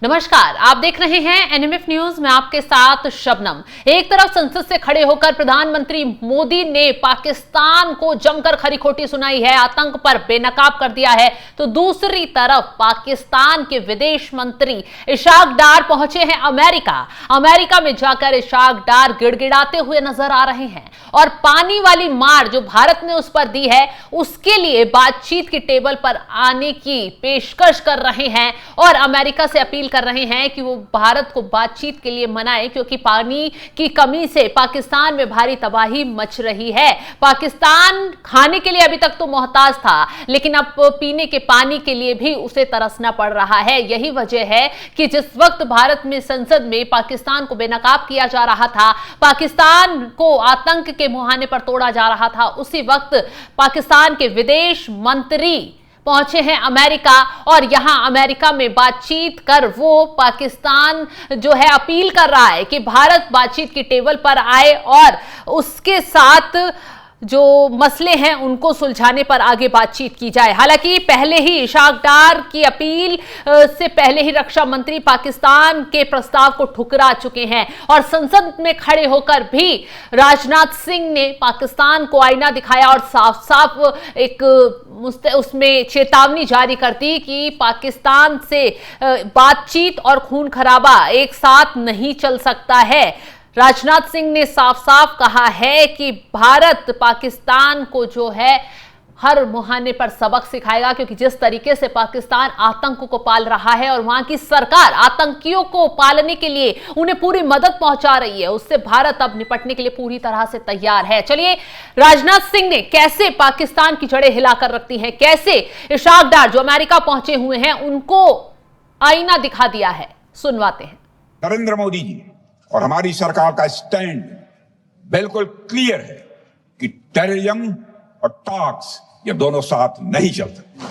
नमस्कार, आप देख रहे हैं एनएमएफ न्यूज में आपके साथ शबनम। एक तरफ संसद से खड़े होकर प्रधानमंत्री मोदी ने पाकिस्तान को जमकर खरी खोटी सुनाई है, आतंक पर बेनकाब कर दिया है, तो दूसरी तरफ पाकिस्तान के विदेश मंत्री इशाक डार पहुंचे हैं अमेरिका में जाकर इशाक डार गिड़गिड़ाते हुए नजर आ रहे हैं और पानी वाली मार जो भारत ने उस पर दी है उसके लिए बातचीत की टेबल पर आने की पेशकश कर रहे हैं और अमेरिका से अपील कर रहे हैं कि वो भारत को बातचीत के लिए मनाए, क्योंकि पानी की कमी से पाकिस्तान में भारी तबाही मच रही है। पाकिस्तान खाने के लिए अभी तक तो मोहताज था, लेकिन अब पीने के पानी के लिए भी उसे तरसना पड़ रहा है। यही वजह है कि जिस वक्त भारत में संसद में पाकिस्तान को बेनकाब किया जा रहा था, पाकिस्तान को आतंक के मुहाने पर तोड़ा जा रहा था, उसी वक्त पाकिस्तान के विदेश मंत्री पहुंचे हैं अमेरिका और यहां अमेरिका में बातचीत कर वो पाकिस्तान जो है अपील कर रहा है कि भारत बातचीत की टेबल पर आए और उसके साथ जो मसले हैं उनको सुलझाने पर आगे बातचीत की जाए। हालांकि पहले ही इशाक डार की अपील से पहले ही रक्षा मंत्री पाकिस्तान के प्रस्ताव को ठुकरा चुके हैं और संसद में खड़े होकर भी राजनाथ सिंह ने पाकिस्तान को आईना दिखाया और साफ साफ एक उसमें चेतावनी जारी कर दी कि पाकिस्तान से बातचीत और खून खराबा एक साथ नहीं चल सकता है। राजनाथ सिंह ने साफ साफ कहा है कि भारत पाकिस्तान को जो है हर मुहाने पर सबक सिखाएगा, क्योंकि जिस तरीके से पाकिस्तान आतंक को पाल रहा है और वहां की सरकार आतंकियों को पालने के लिए उन्हें पूरी मदद पहुंचा रही है, उससे भारत अब निपटने के लिए पूरी तरह से तैयार है। चलिए, राजनाथ सिंह ने कैसे पाकिस्तान की जड़ें हिलाकर रखती हैं, कैसे इशाक डार जो अमेरिका पहुंचे हुए हैं उनको आईना दिखा दिया है, सुनवाते हैं। नरेंद्र मोदी जी और हमारी सरकार का स्टैंड बिल्कुल क्लियर है कि टेररिज्म और टॉक्स ये दोनों साथ नहीं चल सकते,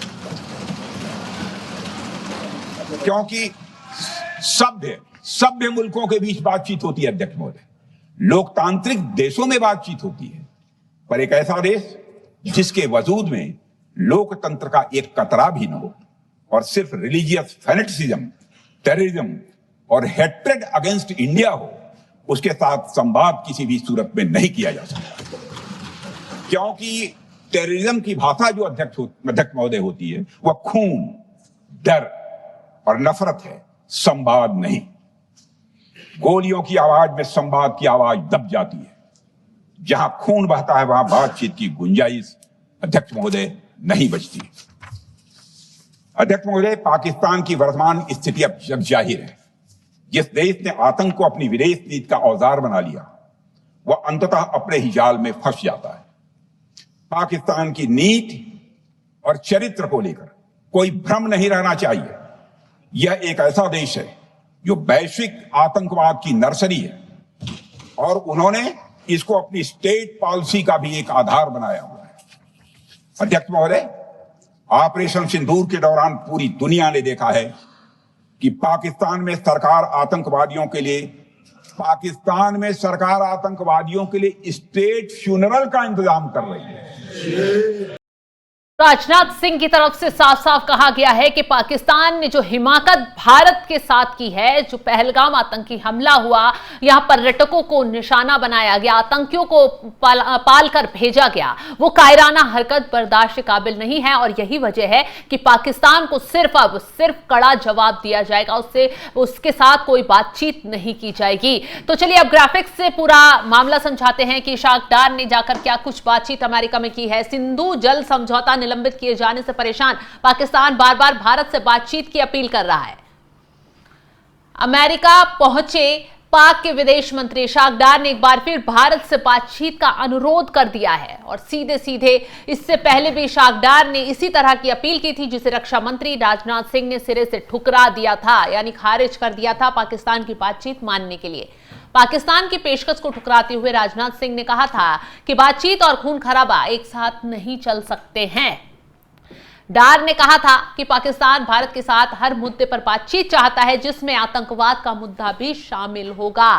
क्योंकि सभ्य मुल्कों के बीच बातचीत होती है अध्यक्ष महोदय, लोकतांत्रिक देशों में बातचीत होती है, पर एक ऐसा देश जिसके वजूद में लोकतंत्र का एक कतरा भी न हो और सिर्फ रिलीजियस फैनेटिसिज्म, टेररिज्म और हेट्रेड अगेंस्ट इंडिया हो, उसके साथ संवाद किसी भी सूरत में नहीं किया जा सकता, क्योंकि टेररिज्म की भाषा जो अध्यक्ष महोदय होती है वह खून, डर और नफरत है, संवाद नहीं। गोलियों की आवाज में संवाद की आवाज दब जाती है। जहां खून बहता है वहां बातचीत की गुंजाइश अध्यक्ष महोदय नहीं बचती। अध्यक्ष महोदय, पाकिस्तान की वर्तमान स्थिति अब जग जाहिर है। जिस देश ने आतंक को अपनी विदेश नीति का औजार बना लिया वह अंततः अपने ही जाल में फंस जाता है। पाकिस्तान की नीति और चरित्र को लेकर कोई भ्रम नहीं रहना चाहिए। यह एक ऐसा देश है जो वैश्विक आतंकवाद की नर्सरी है और उन्होंने इसको अपनी स्टेट पॉलिसी का भी एक आधार बनाया हुआ है। अध्यक्ष महोदय, ऑपरेशन सिंदूर के दौरान पूरी दुनिया ने देखा है कि पाकिस्तान में सरकार आतंकवादियों के लिए स्टेट फ्यूनरल का इंतजाम कर रही है। राजनाथ सिंह की तरफ से साफ साफ कहा गया है कि पाकिस्तान ने जो हिमाकत भारत के साथ की है, जो पहलगाम आतंकी हमला हुआ, यहां पर्यटकों को निशाना बनाया गया, आतंकियों को पाल कर भेजा गया, वो कायराना हरकत बर्दाश्त के काबिल नहीं है और यही वजह है कि पाकिस्तान को सिर्फ कड़ा जवाब दिया जाएगा, उसके साथ कोई बातचीत नहीं की जाएगी। तो चलिए अब ग्राफिक्स से पूरा मामला समझाते हैं कि इशाक डार ने जाकर क्या कुछ बातचीत अमेरिका में की है। सिंधु जल समझौता निलंबित किए जाने से परेशान पाकिस्तान बार बार भारत से बातचीत की अपील कर रहा है। अमेरिका पहुंचे पाक के विदेश मंत्री इशाक डार ने एक बार फिर भारत से बातचीत का अनुरोध कर दिया है और सीधे इससे पहले भी इशाक डार ने इसी तरह की अपील की थी, जिसे रक्षा मंत्री राजनाथ सिंह ने सिरे से ठुकरा दिया था, यानी खारिज कर दिया था पाकिस्तान की बातचीत मानने के लिए। पाकिस्तान की पेशकश को ठुकराते हुए राजनाथ सिंह ने कहा था कि बातचीत और खून खराबा एक साथ नहीं चल सकते हैं। डार ने कहा था कि पाकिस्तान भारत के साथ हर मुद्दे पर बातचीत चाहता है, जिसमें आतंकवाद का मुद्दा भी शामिल होगा।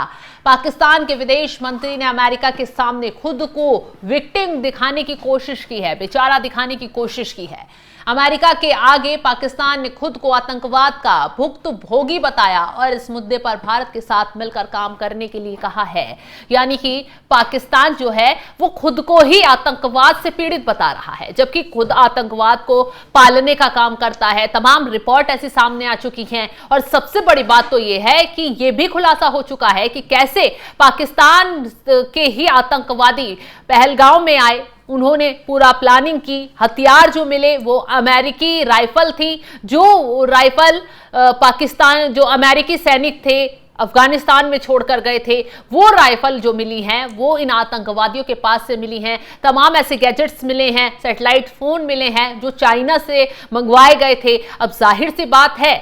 पाकिस्तान के विदेश मंत्री ने अमेरिका के सामने खुद को विक्टिम दिखाने की कोशिश की है, बेचारा दिखाने की कोशिश की है। अमेरिका के आगे पाकिस्तान ने खुद को आतंकवाद का भुक्तभोगी बताया और इस मुद्दे पर भारत के साथ मिलकर काम करने के लिए कहा है। यानी कि पाकिस्तान जो है वो खुद को ही आतंकवाद से पीड़ित बता रहा है, जबकि खुद आतंकवाद को पालने का काम करता है। तमाम रिपोर्ट ऐसी सामने आ चुकी हैं और सबसे बड़ी बात तो ये है कि ये भी खुलासा हो चुका है कि कैसे पाकिस्तान के ही आतंकवादी पहलगांव में आए, उन्होंने पूरा प्लानिंग की, हथियार जो मिले वो अमेरिकी राइफल थी, जो राइफल पाकिस्तान जो अमेरिकी सैनिक थे अफगानिस्तान में छोड़कर गए थे, वो राइफल जो मिली हैं वो इन आतंकवादियों के पास से मिली हैं। तमाम ऐसे गैजेट्स मिले हैं, सैटेलाइट फोन मिले हैं जो चाइना से मंगवाए गए थे। अब जाहिर सी बात है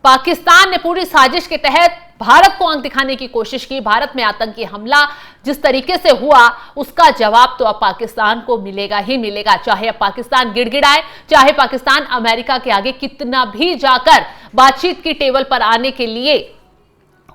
पाकिस्तान ने पूरी साजिश के तहत भारत को आंख दिखाने की कोशिश की। भारत में आतंकी हमला जिस तरीके से हुआ उसका जवाब तो अब पाकिस्तान को मिलेगा ही मिलेगा, चाहे अब पाकिस्तान गिड़गिड़ाए, चाहे पाकिस्तान अमेरिका के आगे कितना भी जाकर बातचीत की टेबल पर आने के लिए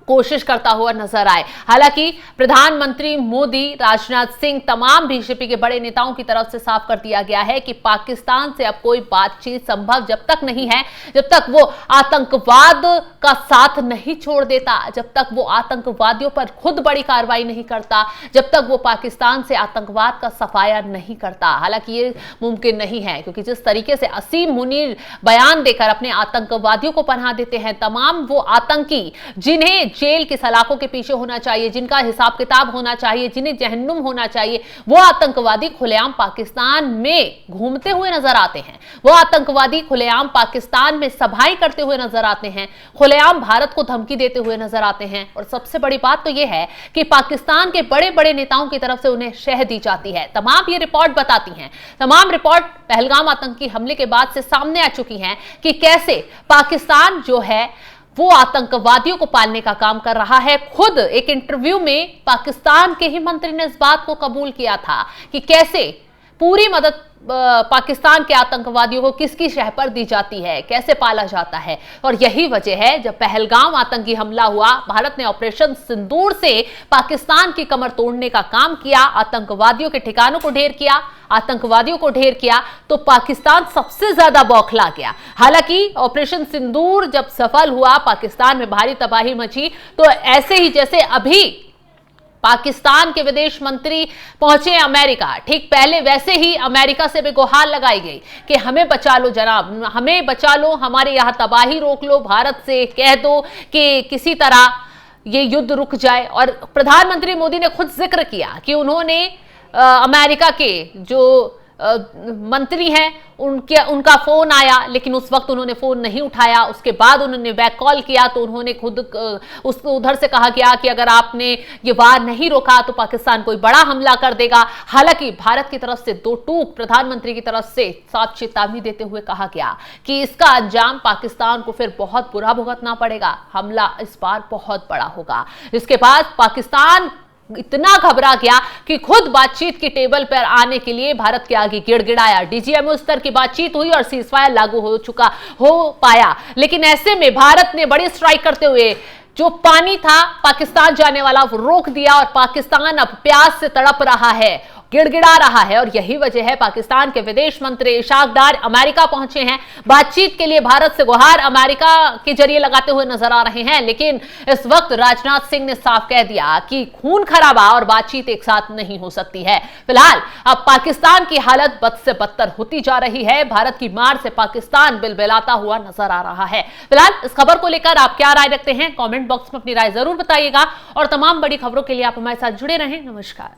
कोशिश करता हुआ नजर आए। हालांकि प्रधानमंत्री मोदी, राजनाथ सिंह, तमाम बीजेपी के बड़े नेताओं की तरफ से साफ कर दिया गया है कि पाकिस्तान से अब कोई बातचीत संभव जब तक नहीं है, जब तक वो आतंकवाद का साथ नहीं छोड़ देता, जब तक वो आतंकवादियों पर खुद बड़ी कार्रवाई नहीं करता, जब तक वो पाकिस्तान से आतंकवाद का सफाया नहीं करता। हालांकि ये मुमकिन नहीं है, क्योंकि जिस तरीके से असीम मुनीर बयान देकर अपने आतंकवादियों को पनाह देते हैं, तमाम वो आतंकी जिन्हें जेल की सलाखों के पीछे होना चाहिए, जिनका हिसाब किताब होना चाहिए, जिन्हें जहन्नुम होना चाहिए, वो आतंकवादी खुलेआम पाकिस्तान में घूमते हुए नजर आते हैं। वो आतंकवादी खुलेआम पाकिस्तान में सभाएं करते हुए नजर आते हैं, खुलेआम भारत को धमकी देते हुए नजर आते हैं। और सबसे बड़ी बात तो यह है कि पाकिस्तान के बड़े बड़े नेताओं की तरफ से उन्हें शह दी जाती है। तमाम ये रिपोर्ट बताती हैं, तमाम रिपोर्ट पहलगाम आतंकी हमले के बाद से सामने आ चुकी हैं कि कैसे पाकिस्तान जो है वो आतंकवादियों को पालने का काम कर रहा है। खुद एक इंटरव्यू में पाकिस्तान के ही मंत्री ने इस बात को कबूल किया था कि कैसे पूरी मदद पाकिस्तान के आतंकवादियों को किसकी शह पर दी जाती है, कैसे पाला जाता है। और यही वजह है जब पहलगाम आतंकी हमला हुआ, भारत ने ऑपरेशन सिंदूर से पाकिस्तान की कमर तोड़ने का काम किया, आतंकवादियों के ठिकानों को ढेर किया, आतंकवादियों को ढेर किया, तो पाकिस्तान सबसे ज्यादा बौखला गया। हालांकि ऑपरेशन सिंदूर जब सफल हुआ, पाकिस्तान में भारी तबाही मची, तो ऐसे ही जैसे अभी पाकिस्तान के विदेश मंत्री पहुंचे अमेरिका, ठीक पहले वैसे ही अमेरिका से भी गुहार लगाई गई कि हमें बचा लो जनाब, हमें बचा लो, हमारे यहां तबाही रोक लो, भारत से कह दो कि किसी तरह ये युद्ध रुक जाए। और प्रधानमंत्री मोदी ने खुद जिक्र किया कि उन्होंने अमेरिका के जो मंत्री हैं उनका फोन आया, लेकिन उस वक्त उन्होंने फोन नहीं उठाया। उसके बाद उन्होंने बैक कॉल किया तो उन्होंने खुद उसको उधर से कहा गया कि अगर आपने ये वार नहीं रोका तो पाकिस्तान कोई बड़ा हमला कर देगा। हालांकि भारत की तरफ से दो टूक प्रधानमंत्री की तरफ से साफ चेतावनी देते हुए कहा गया कि इसका अंजाम पाकिस्तान को फिर बहुत बुरा भुगतना पड़ेगा, हमला इस बार बहुत बड़ा होगा। इसके बाद पाकिस्तान इतना घबरा गया कि खुद बातचीत की टेबल पर आने के लिए भारत के आगे गिड़गिड़ाया। डीजीएमओ स्तर की बातचीत हुई और सीजफायर लागू हो पाया, लेकिन ऐसे में भारत ने बड़ी स्ट्राइक करते हुए जो पानी था पाकिस्तान जाने वाला वो रोक दिया और पाकिस्तान अब प्यास से तड़प रहा है, गिड़गिड़ा रहा है। और यही वजह है पाकिस्तान के विदेश मंत्री इशाक डार अमेरिका पहुंचे हैं, बातचीत के लिए भारत से गुहार अमेरिका के जरिए लगाते हुए नजर आ रहे हैं। लेकिन इस वक्त राजनाथ सिंह ने साफ कह दिया कि खून खराबा और बातचीत एक साथ नहीं हो सकती है। फिलहाल अब पाकिस्तान की हालत बद से बदतर होती जा रही है, भारत की मार से पाकिस्तान बिलबिलाता हुआ नजर आ रहा है। फिलहाल इस खबर को लेकर आप क्या राय रखते हैं, कमेंट बॉक्स में अपनी राय जरूर बताइएगा और तमाम बड़ी खबरों के लिए आप हमारे साथ जुड़े रहें। नमस्कार।